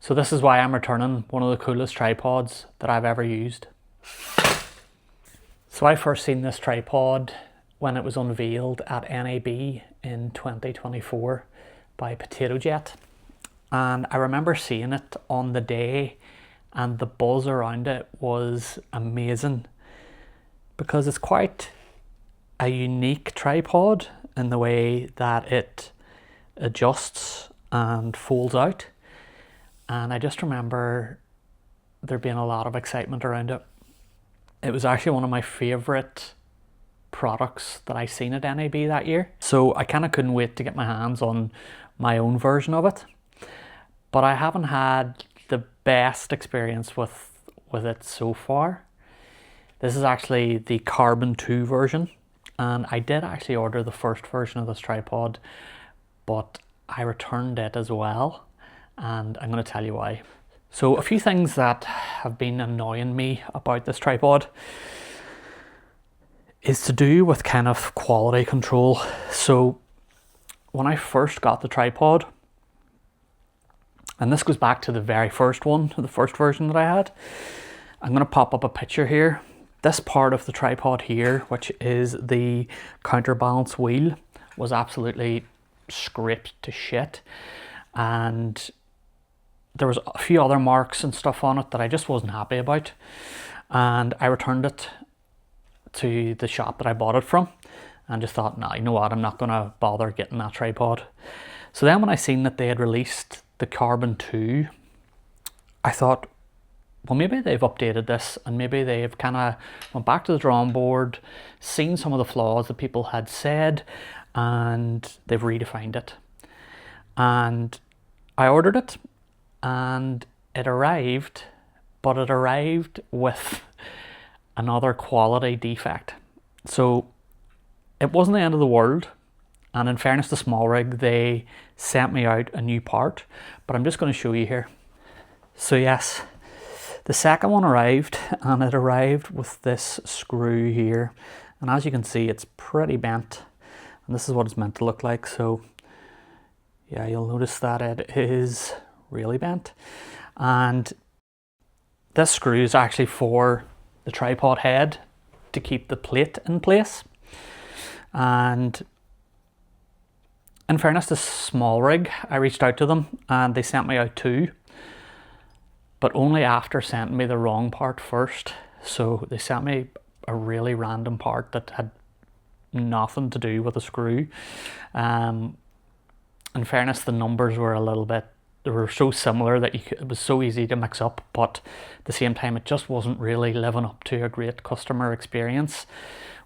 So this is why I'm returning one of the coolest tripods that I've ever used. So I first seen this tripod when it was unveiled at NAB in 2024 by Potato Jet. And I remember seeing it on the day, and the buzz around it was amazing because it's quite a unique tripod in the way that it adjusts and folds out. And I just remember there being a lot of excitement around it. It was actually one of my favourite products that I seen at NAB that year. So I kind of couldn't wait to get my hands on my own version of it. But I haven't had the best experience with it so far. This is actually the Carbon 2 version. And I did actually order the first version of this tripod, but I returned it as well. And I'm going to tell you why. So a few things that have been annoying me about this tripod is to do with kind of quality control. So when I first got the tripod, and this goes back to the very first one, the first version that I had, I'm going to pop up a picture here. This part of the tripod here, which is the counterbalance wheel, was absolutely scraped to shit. And there was a few other marks and stuff on it that I just wasn't happy about. And I returned it to the shop that I bought it from and just thought, nah, you know what, I'm not going to bother getting that tripod. So then when I seen that they had released the Carbon 2, I thought, well, maybe they've updated this and maybe they've kind of went back to the drawing board, seen some of the flaws that people had said, and they've redefined it. And I ordered it and it arrived, but it arrived with another quality defect. So it wasn't the end of the world. And in fairness to SmallRig, they sent me out a new part, but I'm just going to show you here. So yes, the second one arrived, and it arrived with this screw here. And as you can see, it's pretty bent. And this is what it's meant to look like. So yeah, you'll notice that it is really bent. And this screw is actually for the tripod head to keep the plate in place. And in fairness to SmallRig, I reached out to them and they sent me out two, but only after sending me the wrong part first. So they sent me a really random part that had nothing to do with a screw. In fairness, the numbers were a little bit, they were so similar that it was so easy to mix up, but at the same time it just wasn't really living up to a great customer experience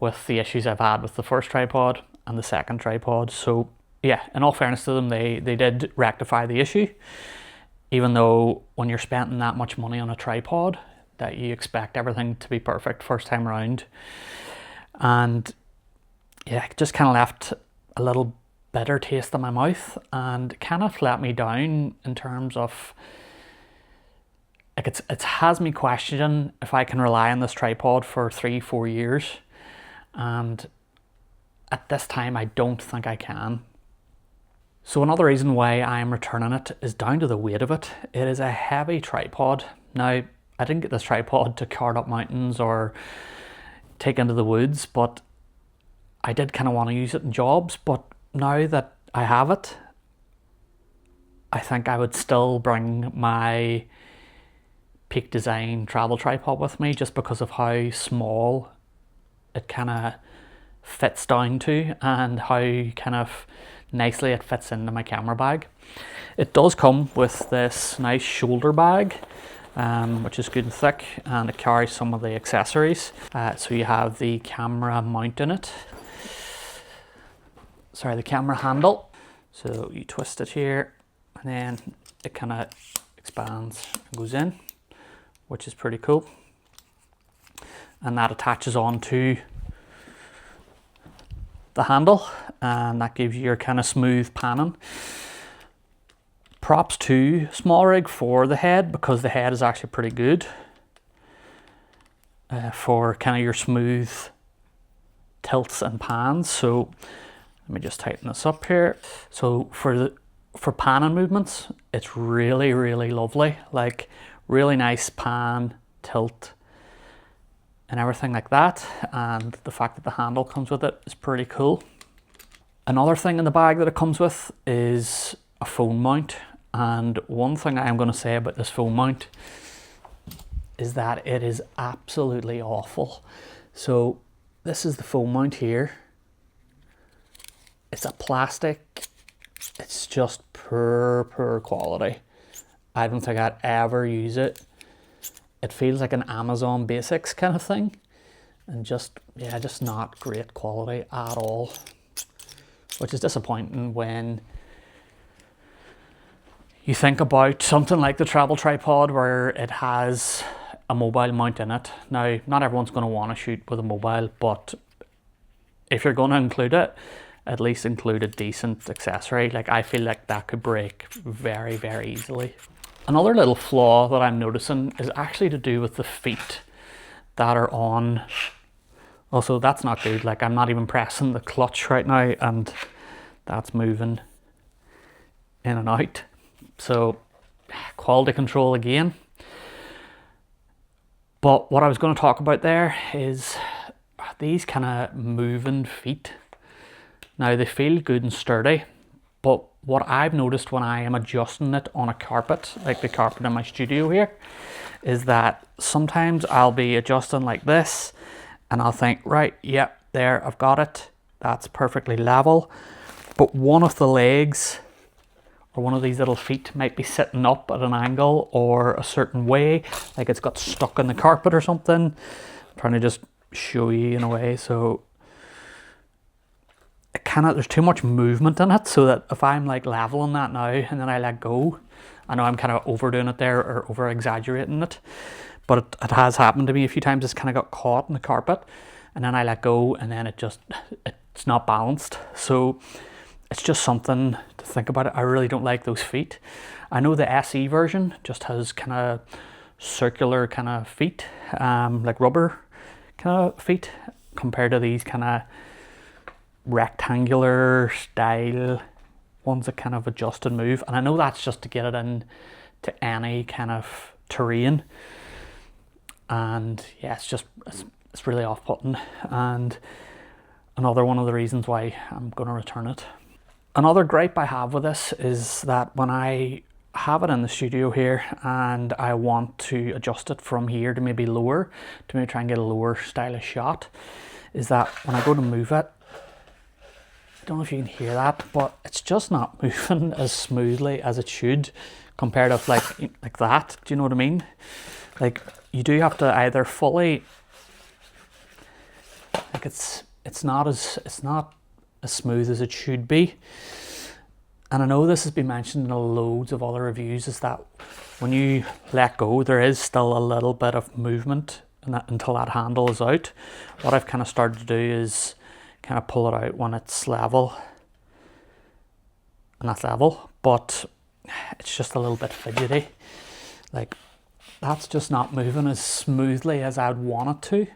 with the issues I've had with the first tripod and the second tripod. So yeah, in all fairness to them, they did rectify the issue, even though when you're spending that much money on a tripod that you expect everything to be perfect first time around. And yeah, it just kind of left a little bitter taste in my mouth and kind of let me down in terms of, like, it has me questioning if I can rely on this tripod for 3-4 years, and at this time I don't think I can. So another reason why I'm returning it is down to the weight of it. It is a heavy tripod. Now, I didn't get this tripod to cart up mountains or take into the woods, but I did kind of want to use it in jobs. But now that I have it, I think I would still bring my Peak Design travel tripod with me just because of how small it kind of fits down to and how kind of nicely it fits into my camera bag. It does come with this nice shoulder bag, which is good and thick, and it carries some of the accessories. So you have the camera mount in it. Sorry, the camera handle. So you twist it here and then it kind of expands and goes in, which is pretty cool. And that attaches onto the handle, and that gives you your kind of smooth panning. Props to SmallRig for the head, because the head is actually pretty good for kind of your smooth tilts and pans. So let me just tighten this up here. So for for panning movements, it's really, really lovely. Like really nice pan, tilt, and everything like that. And the fact that the handle comes with it is pretty cool. Another thing in the bag that it comes with is a phone mount. And one thing I'm going to say about this phone mount is that it is absolutely awful. So this is the phone mount here. It's a plastic. It's just poor quality. I don't think I'd ever use it. It feels like an Amazon Basics kind of thing. And just not great quality at all. Which is disappointing when you think about something like the travel tripod where it has a mobile mount in it. Now, not everyone's going to want to shoot with a mobile, but if you're going to include it, at least include a decent accessory. Like I feel like that could break very, very easily. Another little flaw that I'm noticing is actually to do with the feet that are on. Also, that's not good. Like I'm not even pressing the clutch right now and that's moving in and out. So quality control again. But what I was going to talk about there is these kind of moving feet. Now they feel good and sturdy, but what I've noticed when I am adjusting it on a carpet, like the carpet in my studio here, is that sometimes I'll be adjusting like this and I'll think, right, yep, there, I've got it. That's perfectly level. But one of the legs or one of these little feet might be sitting up at an angle or a certain way, like it's got stuck in the carpet or something. I'm trying to just show you in a way. So it there's too much movement in it, so that if I'm like leveling that now and then I let go, I know I'm kind of overdoing it there or over exaggerating it, but it has happened to me a few times. It's kind of got caught in the carpet and then I let go and then it's not balanced. So it's just something to think about. I really don't like those feet. I know the SE version just has kind of circular kind of feet, like rubber kind of feet, compared to these kind of rectangular style ones that kind of adjust and move. And I know that's just to get it in to any kind of terrain. And yeah, it's really off-putting. And another one of the reasons why I'm going to return it. Another gripe I have with this is that when I have it in the studio here and I want to adjust it from here to maybe lower, to maybe try and get a lower stylish shot, is that when I go to move it, I don't know if you can hear that, but it's just not moving as smoothly as it should compared to like that. Do you know what I mean? Like you do have to either fully, like it's not as smooth as it should be. And I know this has been mentioned in loads of other reviews, is that when you let go, there is still a little bit of movement until that handle is out. What I've kind of started to do is kind of pull it out when it's level, and that's level, but it's just a little bit fidgety. Like that's just not moving as smoothly as I'd want it to.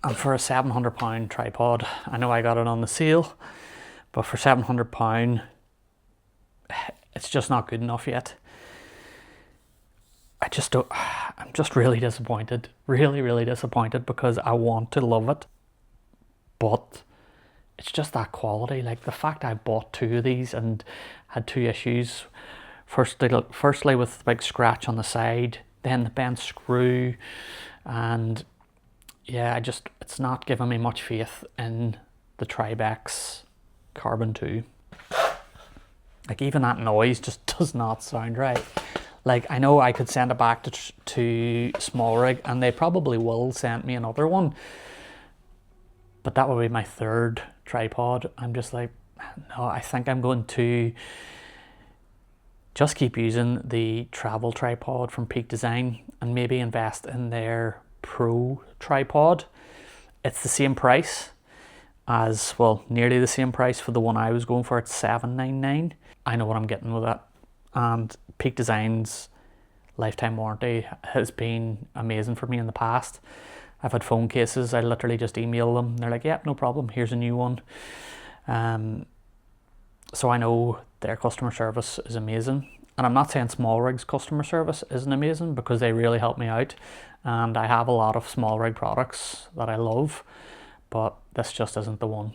And for a £700 tripod, I know I got it on the sale, but for £700, it's just not good enough yet. I'm just really disappointed, really disappointed, because I want to love it, but it's just that quality. Like the fact I bought two of these and had two issues. Firstly with the big scratch on the side, then the bent screw, and yeah, it's not giving me much faith in the TRIBEX Carbon 2. Like even that noise just does not sound right. Like I know I could send it back to SmallRig and they probably will send me another one, but that would be my third tripod. I'm just like, no, I think I'm going to just keep using the travel tripod from Peak Design and maybe invest in their Pro tripod. It's the same price as, well, nearly the same price for the one I was going for. It's $799. I know what I'm getting with it, and Peak Design's lifetime warranty has been amazing for me in the past. I've had phone cases, I literally just email them, they're like, yep, no problem, here's a new one. So I know their customer service is amazing. And I'm not saying SmallRig's customer service isn't amazing, because they really help me out. And I have a lot of SmallRig products that I love, but this just isn't the one.